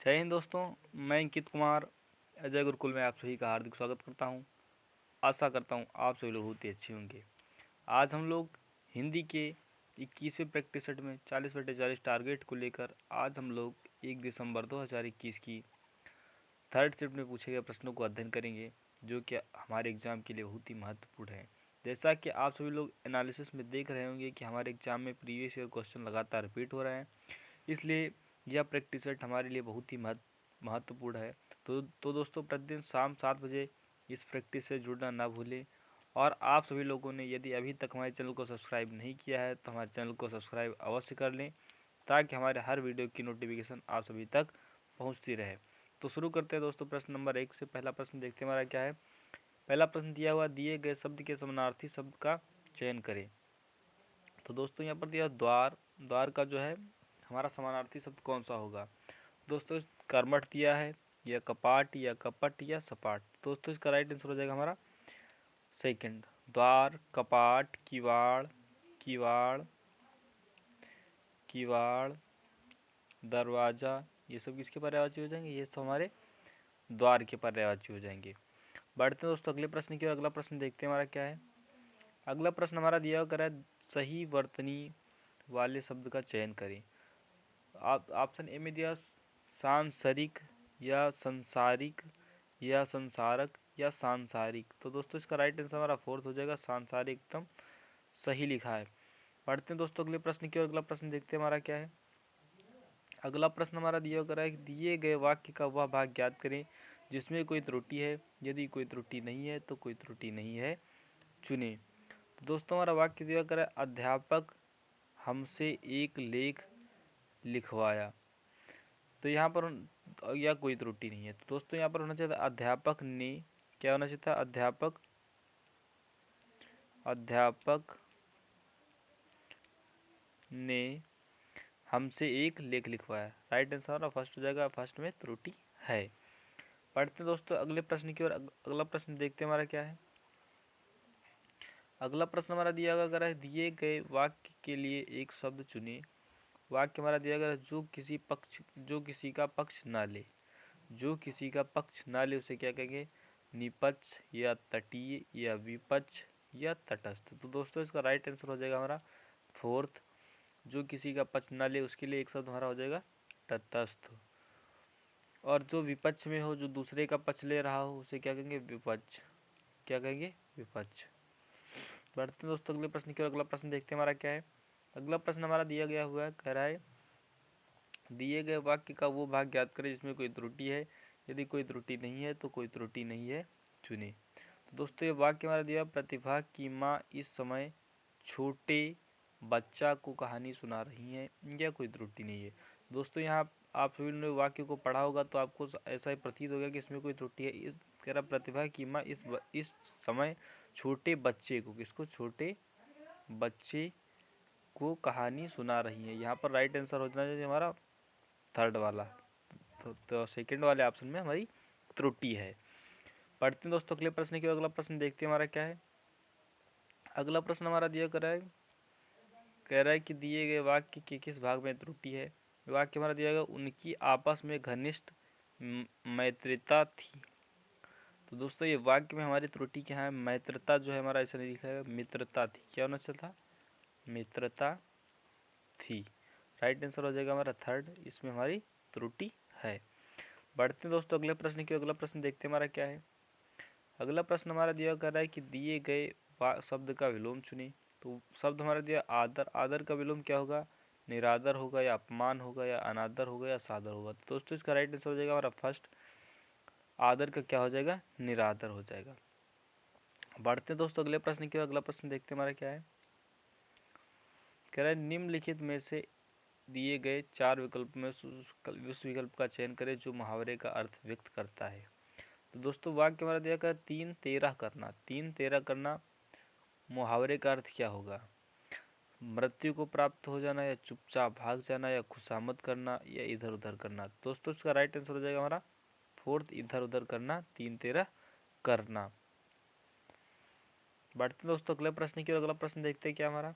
जय हिंद दोस्तों। मैं अंकित कुमार अजय गुरुकुल में आप सभी का हार्दिक स्वागत करता हूं। आशा करता हूं आप सभी लोग बहुत ही अच्छे होंगे। आज हम लोग हिंदी के 21वें प्रैक्टिस सेट में 40/40 टारगेट को लेकर आज हम लोग 1 दिसंबर 2021 की थर्ड शिफ्ट में पूछे गए प्रश्नों को अध्ययन करेंगे, जो कि हमारे एग्जाम के लिए बहुत ही महत्वपूर्ण है। जैसा कि आप सभी लोग एनालिसिस में देख रहे होंगे कि हमारे एग्जाम में प्रीवियस ईयर क्वेश्चन लगातार रिपीट हो रहे हैं, इसलिए यह प्रैक्टिस सेट हमारे लिए बहुत ही महत्वपूर्ण है। तो दोस्तों, प्रतिदिन शाम 7 बजे इस प्रैक्टिस से जुड़ना ना भूलें। और आप सभी लोगों ने यदि अभी तक हमारे चैनल को सब्सक्राइब नहीं किया है तो हमारे चैनल को सब्सक्राइब अवश्य कर लें, ताकि हमारे हर वीडियो की नोटिफिकेशन आप सभी तक पहुंचती रहे। तो शुरू करते हैं दोस्तों प्रश्न नंबर 1 से। पहला प्रश्न देखते हैं हमारा क्या है। पहला प्रश्न दिया हुआ, दिए गए शब्द के समानार्थी शब्द का चयन करें। तो दोस्तों यहाँ पर दिया द्वार। द्वार का जो है हमारा समानार्थी शब्द कौन सा होगा। दोस्तों कर्मठ दिया है, या कपाट, या कपट, या सपाट। दोस्तों इसका राइट आंसर हो जाएगा हमारा सेकंड, द्वार, कपाट, किवाड़, किवाड़, किवाड़, दरवाजा, ये सब किसके पर्यायवाची हो जाएंगे। ये तो हमारे द्वार के पर्यायवाची हो जाएंगे। बढ़ते हैं दोस्तों अगले प्रश्न की ओर। अगला प्रश्न देखते हैं हमारा क्या है। अगला प्रश्न हमारा दिया हुआ है, सही वर्तनी वाले शब्द का चयन करें। आप ऑप्शन ए में दिया सांसारिक, या संसारिक, या संसारक, या सांसारिक। तो दोस्तों इसका राइट आंसर हमारा फोर्थ हो जाएगा, सांसारिक एकदम सही लिखा है। पढ़ते हैं दोस्तों अगले प्रश्न की ओर। अगला प्रश्न देखते हैं हमारा क्या है। अगला प्रश्न हमारा दिया गया है, दिए गए वाक्य का वह भाग ज्ञात करें जिसमें कोई त्रुटि है। यदि कोई त्रुटि नहीं है तो कोई त्रुटि नहीं है चुने। तो दोस्तों हमारा वाक्य दिया गया है, अध्यापक हमसे एक लेख लिखवाया। तो यहाँ पर यह कोई त्रुटि नहीं है। तो दोस्तों यहाँ पर होना चाहिए था अध्यापक ने, क्या होना चाहिए था, अध्यापक ने हमसे एक लेख लिखवाया। राइट आंसर हमारा फर्स्ट हो जाएगा, फर्स्ट में त्रुटि है। पढ़ते हैं दोस्तों अगले प्रश्न की ओर। अगला प्रश्न देखते हैं हमारा क्या है। अगला प्रश्न हमारा दिया गया है, दिए गए वाक्य के लिए एक शब्द चुने। वाक्य हमारा दिया गया है, जो किसी का पक्ष ना ले। जो किसी का पक्ष ना ले उसे क्या कहेंगे, निपक्ष, या तटीय, या विपक्ष, या तटस्थ। तो दोस्तों इसका राइट आंसर हो जाएगा हमारा फोर्थ, जो किसी का पक्ष ना ले उसके लिए एक शब्द हमारा हो जाएगा तटस्थ। और जो विपक्ष में हो, जो दूसरे का पक्ष ले रहा हो, उसे क्या कहेंगे, विपक्ष। क्या कहेंगे, विपक्ष। बढ़ते हैं दोस्तों अगले प्रश्न की ओर। अगला प्रश्न देखते हैं हमारा क्या है। अगला प्रश्न हमारा दिया गया हुआ है, कह रहा है दिए गए वाक्य का वो भाग ज्ञात करें जिसमें कोई त्रुटि है। यदि कोई त्रुटि नहीं है तो कोई त्रुटि नहीं है चुने। तो दोस्तों ये वाक्य हमारा दिया, प्रतिभा की माँ इस समय छोटे बच्चा को कहानी सुना रही हैं, यह कोई त्रुटि नहीं है। दोस्तों यहाँ आप सभी ने वाक्य को पढ़ा होगा तो आपको ऐसा ही प्रतीत होगा कि इसमें कोई त्रुटि है। इस कह रहा प्रतिभा की माँ इस समय छोटे बच्चे को, किसको, छोटे बच्चे को कहानी सुना रही है। यहाँ पर राइट आंसर हो जाना चाहिए हमारा थर्ड वाला। तो सेकंड वाले ऑप्शन में हमारी त्रुटि है। पढ़ते हैं दोस्तों अगले प्रश्न की। अगला प्रश्न देखते हैं हमारा क्या है। अगला प्रश्न हमारा दिया कर रहा है, कह रहा है कि दिए गए वाक्य के किस भाग में त्रुटि है। वाक्य हमारा दिया गया, उनकी आपस में घनिष्ठ मैत्रिता थी। तो दोस्तों ये वाक्य में हमारी त्रुटि क्या है, मैत्रिता जो है हमारा ऐसा नहीं लिखा है, मित्रता थी। क्या होना चाहिए था, मित्रता थी। राइट आंसर हो जाएगा हमारा थर्ड, इसमें हमारी त्रुटि है। बढ़ते हैं दोस्तों अगले प्रश्न की। अगला प्रश्न देखते हैं हमारा क्या है। अगला प्रश्न हमारा दिया कर रहा है कि दिए गए शब्द का विलोम चुने। तो शब्द हमारा दिया आदर। आदर का विलोम क्या होगा, निरादर होगा, या अपमान होगा, या अनादर होगा, या सादर होगा। तो दोस्तों इसका राइट आंसर हो जाएगा हमारा फर्स्ट, आदर का क्या हो जाएगा, निरादर हो जाएगा। बढ़ते हैं दोस्तों अगले प्रश्न की। अगला प्रश्न देखते हैं हमारा क्या है। कह रहा है निम्नलिखित में से दिए गए 4 विकल्प में उस विकल्प का चयन करें जो मुहावरे का अर्थ व्यक्त करता है। तो दोस्तों वाक्य हमारा दिया गया 3-13 करना। 3-13 करना मुहावरे का अर्थ क्या होगा, मृत्यु को प्राप्त हो जाना, या चुपचाप भाग जाना, या खुशामद करना, या इधर उधर करना। दोस्तों इसका राइट आंसर हो जाएगा हमारा फोर्थ, इधर उधर करना, 3-13 करना। बढ़ते दोस्तों अगले प्रश्न की। अगला प्रश्न देखते हैं क्या हमारा।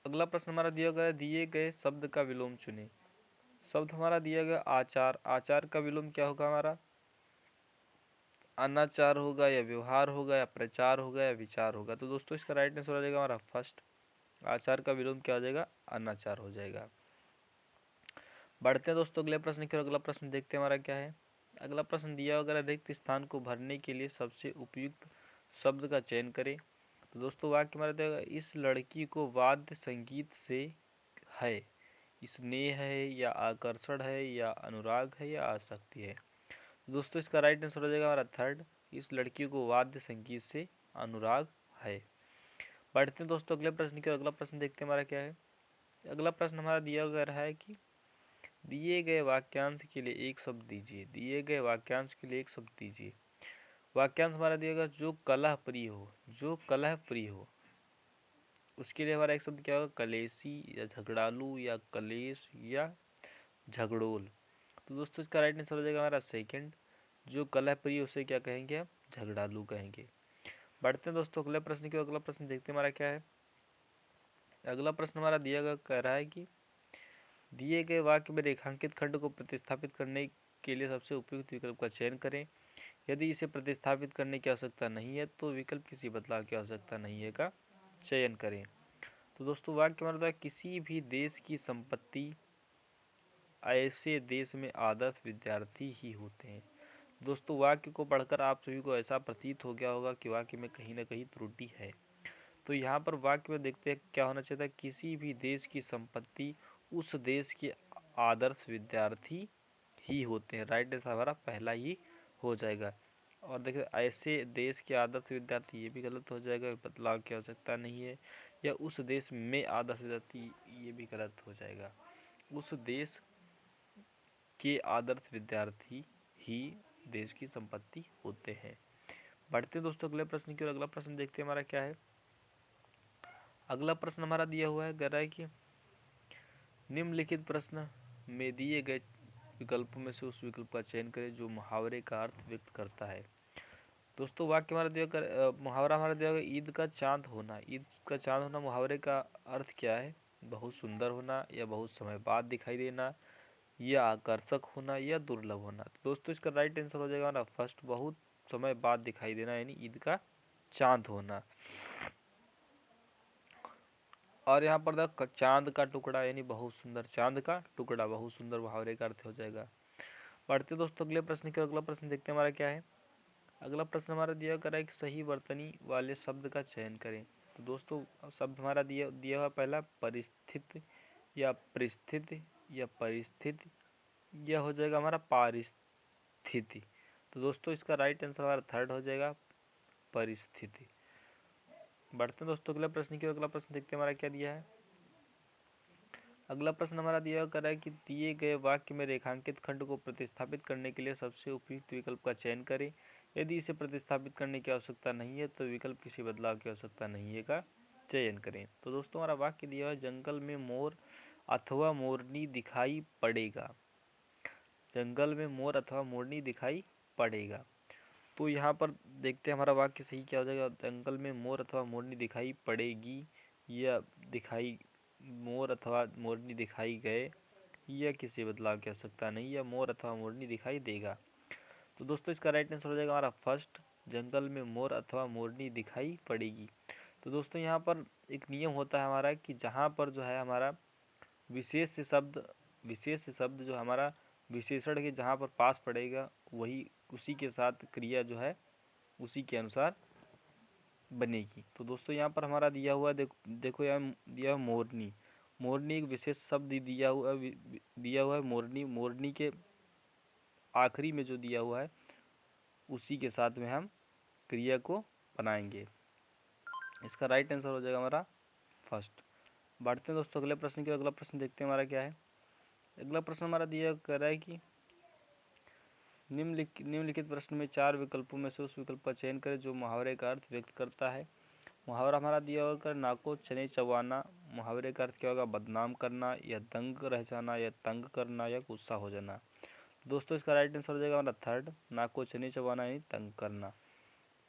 अगला प्रश्न हमारा दिया गया, दिए गए शब्द का विलोम चुने। शब्द हमारा दिया गया आचार। आचार का विलोम क्या होगा हमारा? अनाचार होगा या व्यवहार होगा या प्रचार होगा या विचार होगा। तो दोस्तों इसका राइट आंसर हो जाएगा हमारा फर्स्ट। आचार का विलोम क्या हो जाएगा? अनाचार हो जाएगा। बढ़ते हैं दोस्तों अगले प्रश्न की ओर। अगला प्रश्न देखते हैं हमारा क्या है। अगला प्रश्न दिया वगैरह रिक्त स्थान को भरने के लिए सबसे उपयुक्त शब्द का चयन करें। तो दोस्तों वाक्य हमारा देगा, इस लड़की को वाद्य संगीत से है, स्नेह है या आकर्षण है या अनुराग है या आसक्ति है। दोस्तों इसका राइट आंसर हो जाएगा हमारा थर्ड, इस लड़की को वाद्य संगीत से अनुराग है। बढ़ते हैं दोस्तों अगले प्रश्न की ओर। अगला प्रश्न देखते हैं हमारा क्या है। अगला प्रश्न हमारा दिया गया है कि दिए गए वाक्यांश के लिए एक शब्द दीजिए। दिए गए वाक्यांश के लिए एक शब्द दीजिए। वाक्यांश हमारा दिया गया, जो कलह प्रिय हो। जो कलह प्रिय हो, उसके लिए हमारा एक शब्द क्या होगा? कलेशी या झगड़ालू या कलेश या झगड़ोल। तो दोस्तों इसका राइट आंसर हो जाएगा हमारा सेकंड, जो कलह प्रिय उसे क्या कहेंगे? हम झगड़ालू कहेंगे। बढ़ते हैं दोस्तों अगले प्रश्न की। अगला प्रश्न देखते हैं हमारा क्या है। अगला प्रश्न हमारा दिया गया कह रहा है कि दिए गए वाक्य में रेखांकित खंड को प्रतिस्थापित करने के लिए सबसे उपयुक्त विकल्प का चयन करें। यदि इसे प्रतिस्थापित करने की आवश्यकता नहीं है तो विकल्प किसी बदलाव की आवश्यकता नहीं है का चयन करें। तो दोस्तों वाक्य हमारा है, किसी भी देश की संपत्ति ऐसे देश में आदर्श विद्यार्थी ही होते हैं। दोस्तों वाक्य को पढ़कर आप सभी को ऐसा प्रतीत हो गया होगा कि वाक्य में कहीं ना कहीं त्रुटि है। तो यहाँ पर वाक्य में देखते हैं क्या होना चाहिए था, किसी भी देश की संपत्ति उस देश के आदर्श विद्यार्थी ही होते हैं। राइट आंसर हमारा पहला ही हो जाएगा। और देखिए ऐसे देश के आदर्श विद्यार्थी, ये भी गलत हो जाएगा, बदलाव की आवश्यकता नहीं है। या उस देश में आदर्श विद्यार्थी, ये भी गलत हो जाएगा। उस देश के आदर्श विद्यार्थी ही देश की संपत्ति होते हैं। बढ़ते दोस्तों अगले प्रश्न की ओर। अगला प्रश्न देखते हैं हमारा क्या है। अगला प्रश्न हमारा दिया हुआ है, कह रहा है कि निम्नलिखित प्रश्न में दिए गए विकल्पों में से उस विकल्प का चयन करें जो मुहावरे का अर्थ व्यक्त करता है। दोस्तों वाक्य हमारा दिया कर मुहावरा हमारा दिया हुआ, ईद का चांद होना। ईद का चांद होना मुहावरे का अर्थ क्या है? बहुत सुंदर होना या बहुत समय बाद दिखाई देना या आकर्षक होना या दुर्लभ होना। तो दोस्तों इसका राइट आंसर हो जाएगा हमारा फर्स्ट, बहुत समय बाद दिखाई देना यानी ईद का चांद होना। और यहाँ पर चांद का टुकड़ा यानी बहुत सुंदर, चांद का टुकड़ा बहुत सुंदर मुहावरे का अर्थ हो जाएगा। बढ़ते दोस्तों अगले प्रश्न के। अगला प्रश्न देखते हैं हमारा क्या है। अगला प्रश्न हमारा दिया करा है कि सही वर्तनी वाले शब्द का चयन करें। तो दोस्तों शब्द हमारा दिया हुआ पहला परिस्थिति या परिस्थिति या परिस्थिति, यह हो जाएगा हमारा पारिस्थिति। तो दोस्तों इसका राइट आंसर हमारा थर्ड हो जाएगा परिस्थिति। बढ़ते हैं दोस्तों अगला प्रश्न की। अगला प्रश्न देखते हैं हमारा क्या दिया है। अगला प्रश्न हमारा दिया कर रहा है कि दिए गए वाक्य में रेखांकित खंड को प्रतिस्थापित करने के लिए सबसे उपयुक्त विकल्प का चयन करें। यदि इसे प्रतिस्थापित करने की आवश्यकता नहीं है तो विकल्प किसी बदलाव की आवश्यकता नहीं है का चयन करें। तो दोस्तों हमारा वाक्य दिया है, जंगल में मोर अथवा मोरनी दिखाई पड़ेगा। जंगल में मोर अथवा मोरनी दिखाई पड़ेगा। तो यहाँ पर देखते हैं हमारा वाक्य सही क्या हो जाएगा। जंगल में मोर अथवा मोरनी दिखाई पड़ेगी या दिखाई, मोर अथवा मोरनी दिखाई गए या किसी बदलाव की आवश्यकता नहीं, या मोर अथवा मोरनी दिखाई देगा। तो दोस्तों इसका राइट आंसर हो जाएगा हमारा फर्स्ट, जंगल में मोर अथवा मोरनी दिखाई पड़ेगी। तो दोस्तों यहाँ पर एक नियम होता है हमारा कि जहाँ पर जो है हमारा विशेष शब्द जो हमारा विशेषण के जहाँ पर पास पड़ेगा वही उसी के साथ क्रिया जो है उसी के अनुसार बनेगी। तो दोस्तों यहाँ पर हमारा दिया हुआ देखो यहाँ दिया हुआ मोरनी। मोरनी एक विशेष शब्द दिया हुआ है मोरनी। मोरनी के आखिरी में जो दिया हुआ है उसी के साथ में हम क्रिया को बनाएंगे। इसका राइट आंसर हो जाएगा हमारा फर्स्ट। बढ़ते हैं दोस्तों अगले प्रश्न की। अगला प्रश्न देखते हैं हमारा क्या है। अगला प्रश्न हमारा दिया कर रहा है कि निम्नलिखित प्रश्न में 4 विकल्पों में से उस विकल्प का चयन करें जो मुहावरे का अर्थ व्यक्त करता है। मुहावरा हमारा दिया होगा नाको चने चबाना। मुहावरे का अर्थ क्या होगा? बदनाम करना या दंग रह जाना या तंग करना या गुस्सा हो जाना। दोस्तों इसका राइट आंसर हो जाएगा हमारा थर्ड, नाको चने चबाना यानी तंग करना।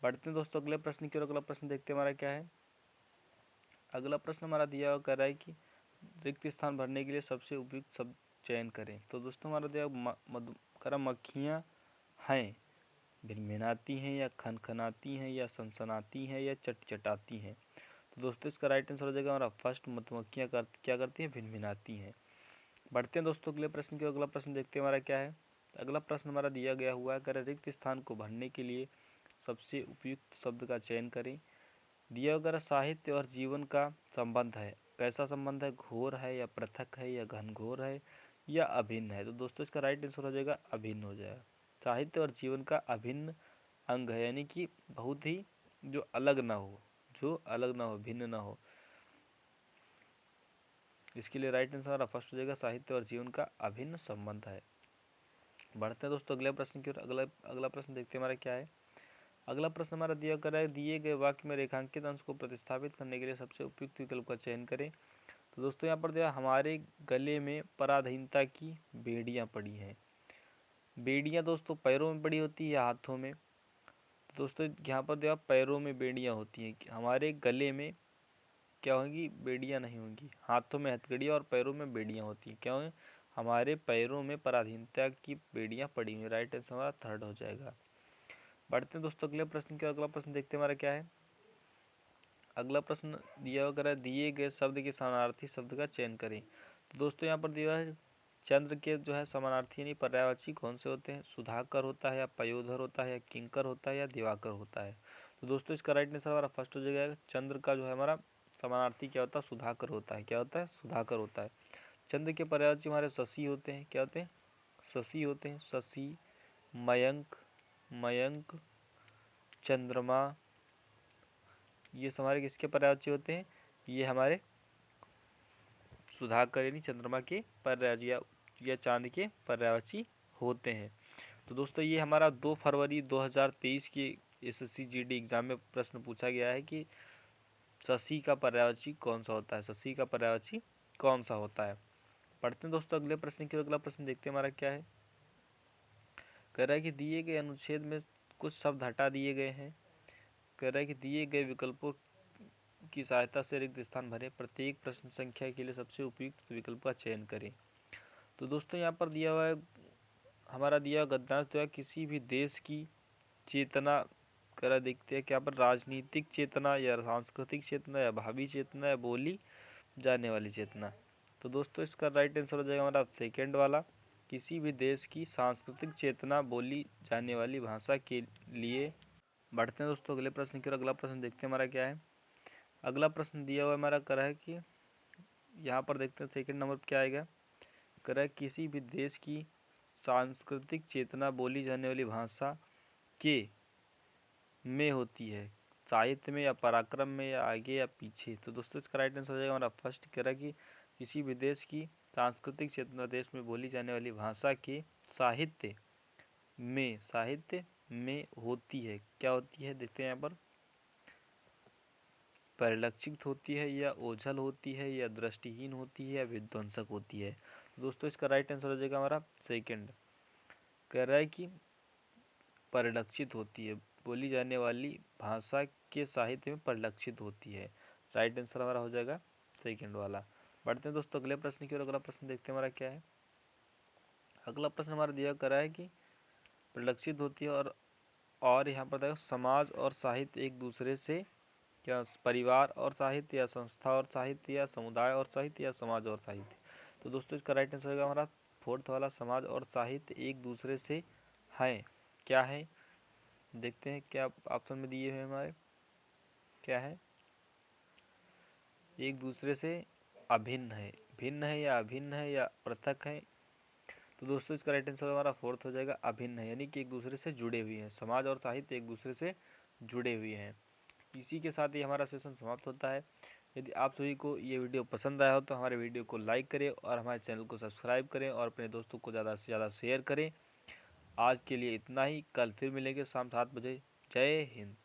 बढ़ते हैं दोस्तों अगले प्रश्न की ओर। अगला प्रश्न देखते हैं हमारा क्या है। अगला प्रश्न हमारा दिया हुआ कह रहा है कि रिक्त स्थान भरने के लिए सबसे उपयुक्त शब्द चयन करें। तो दोस्तों हमारा दिया मधुमक्खियाँ हैं, भिनभिनाती हैं या खनखनाती हैं या सनसनाती हैं या चटचटाती हैं। तो दोस्तों इसका राइट आंसर हो जाएगा हमारा फर्स्ट, मधुमक्खियाँ क्या करती हैं, भिनभिनाती हैं। बढ़ते हैं दोस्तों अगले प्रश्न की। अगला प्रश्न देखते हैं हमारा क्या है। अगला प्रश्न हमारा दिया गया हुआ है, कर रिक्त स्थान को भरने के लिए सबसे उपयुक्त शब्द का चयन करें। दिया वगैरह साहित्य और जीवन का संबंध है, कैसा संबंध है, घोर है या पृथक है या घनघोर है या अभिन्न है। तो दोस्तों इसका राइट आंसर हो जाएगा अभिन्न हो जाएगा। साहित्य और जीवन का अभिन्न अंग है, यानी कि बहुत ही जो अलग ना हो, भिन्न ना हो। इसके लिए राइट आंसर हमारा फर्स्ट हो जाएगा, साहित्य और जीवन का अभिन्न संबंध है। बढ़ते हैं दोस्तों अगले प्रश्न की ओर। अगला प्रश्न देखते हैं हमारा क्या है। अगला प्रश्न हमारा दिया गया है, दिए गए वाक्य में रेखांकित अंश को प्रतिस्थापित करने के लिए सबसे उपयुक्त विकल्प का चयन करें। तो दोस्तों यहाँ पर दिया, हमारे गले में पराधीनता की बेड़ियाँ पड़ी हैं। बेड़ियाँ दोस्तों पैरों में पड़ी होती है या हाथों में। दोस्तों यहाँ पर दिया पैरों में बेड़ियाँ होती हैं। हमारे गले में क्या होंगी, बेड़ियाँ नहीं होंगी। हाथों में हथकड़ियाँ और पैरों में बेड़ियाँ होती हैं। क्या होंगे, हमारे पैरों में पराधीनता की बेड़ियाँ पड़ी हुई। राइट आंसर हमारा थर्ड हो जाएगा। बढ़ते हैं दोस्तों अगले प्रश्न के। अगला प्रश्न देखते हैं हमारा क्या है। अगला प्रश्न दिया हुआ, दिए गए शब्द के समानार्थी शब्द का चयन करें। तो दोस्तों यहाँ पर दिया है, चंद्र के जो है समानार्थी यानी पर्यायवाची कौन से होते हैं, सुधाकर होता है या पयोधर होता है या किंकर होता है या दिवाकर होता है। तो दोस्तों इसका राइट आंसर हमारा फर्स्ट हो जाएगा। चंद्र का जो है हमारा समानार्थी क्या होता है, सुधाकर होता है। क्या होता है, सुधाकर होता है। चंद्र के पर्यायवाची हमारे शशि होते हैं। क्या होते हैं, शशि होते हैं। शशि, मयंक, मयंक, चंद्रमा, ये हमारे किसके पर्यायवाची होते हैं, ये हमारे सुधाकर यानी चंद्रमा के पर्यायवाची या चांद के पर्यायवाची होते हैं। तो दोस्तों ये हमारा 2 फरवरी 2023 के एसएससी जीडी एग्जाम में प्रश्न पूछा गया है कि शशि का पर्यायवाची कौन सा होता है, शशि का पर्यायवाची कौन सा होता है। पढ़ते हैं दोस्तों अगले प्रश्न की। अगला प्रश्न देखते हैं हमारा क्या है। कह रहा है कि दिए गए अनुच्छेद में कुछ शब्द हटा दिए गए हैं। कह रहा है कि दिए गए विकल्पों की सहायता से रिक्त स्थान भरें, प्रत्येक प्रश्न संख्या के लिए सबसे उपयुक्त विकल्प का चयन करें। तो दोस्तों यहाँ पर दिया हुआ है, हमारा दिया गद्यांश जो है, किसी भी देश की चेतना करा देखते हैं, क्या पर राजनीतिक चेतना या सांस्कृतिक चेतना या भावी चेतना या बोली जाने वाली चेतना। तो दोस्तों इसका राइट आंसर हो जाएगा हमारा सेकेंड वाला, किसी भी देश की सांस्कृतिक चेतना बोली जाने वाली भाषा के लिए। बढ़ते हैं दोस्तों अगले प्रश्न की। अगला प्रश्न देखते हैं हमारा क्या है। अगला प्रश्न दिया हुआ हमारा कर है कि यहाँ पर देखते हैं सेकंड नंबर क्या आएगा। कर है किसी भी देश की सांस्कृतिक चेतना बोली जाने वाली भाषा के में होती है, साहित्य में या पराक्रम में या आगे या पीछे। तो दोस्तों इसका राइट आंसर हो जाएगा हमारा फर्स्ट। कह रहा है कि किसी भी देश की सांस्कृतिक चेतना देश में बोली जाने वाली भाषा के साहित्य में होती है। क्या होती है देखते हैं यहाँ पर, परिलक्षित होती है या ओझल होती है या दृष्टिहीन होती है या विध्वंसक होती है। दोस्तों इसका राइट आंसर हो जाएगा हमारा सेकंड। कह रहा है कि परिलक्षित होती है, बोली जाने वाली भाषा के साहित्य में परिलक्षित होती है। राइट आंसर हमारा हो जाएगा सेकंड वाला। बढ़ते हैं दोस्तों अगले प्रश्न की ओर। अगला प्रश्न देखते हैं हमारा क्या है। अगला प्रश्न हमारा दिया करा है कि परिलक्षित होती है और यहाँ पर देखो समाज और साहित्य एक दूसरे से, क्या परिवार और साहित्य या संस्था और साहित्य या समुदाय और साहित्य या समाज और साहित्य। तो दोस्तों इसका राइट आंसर होगा हमारा फोर्थ वाला, समाज और साहित्य एक दूसरे से हैं। क्या है देखते हैं, क्या ऑप्शन में दिए हुए हमारे क्या है, एक दूसरे से अभिन्न है, भिन्न है या अभिन्न है या पृथक है। तो दोस्तों इसका राइट आंसर हमारा फोर्थ हो जाएगा, अभिन्न है, यानी कि एक दूसरे से जुड़े हुए हैं। समाज और साहित्य एक दूसरे से जुड़े हुए हैं। इसी के साथ ही हमारा सेशन समाप्त होता है। यदि आप सभी को ये वीडियो पसंद आया हो तो हमारे वीडियो को लाइक करें और हमारे चैनल को सब्सक्राइब करें और अपने दोस्तों को ज़्यादा से ज़्यादा शेयर करें। आज के लिए इतना ही, कल फिर मिलेंगे शाम 7 बजे। जय हिंद।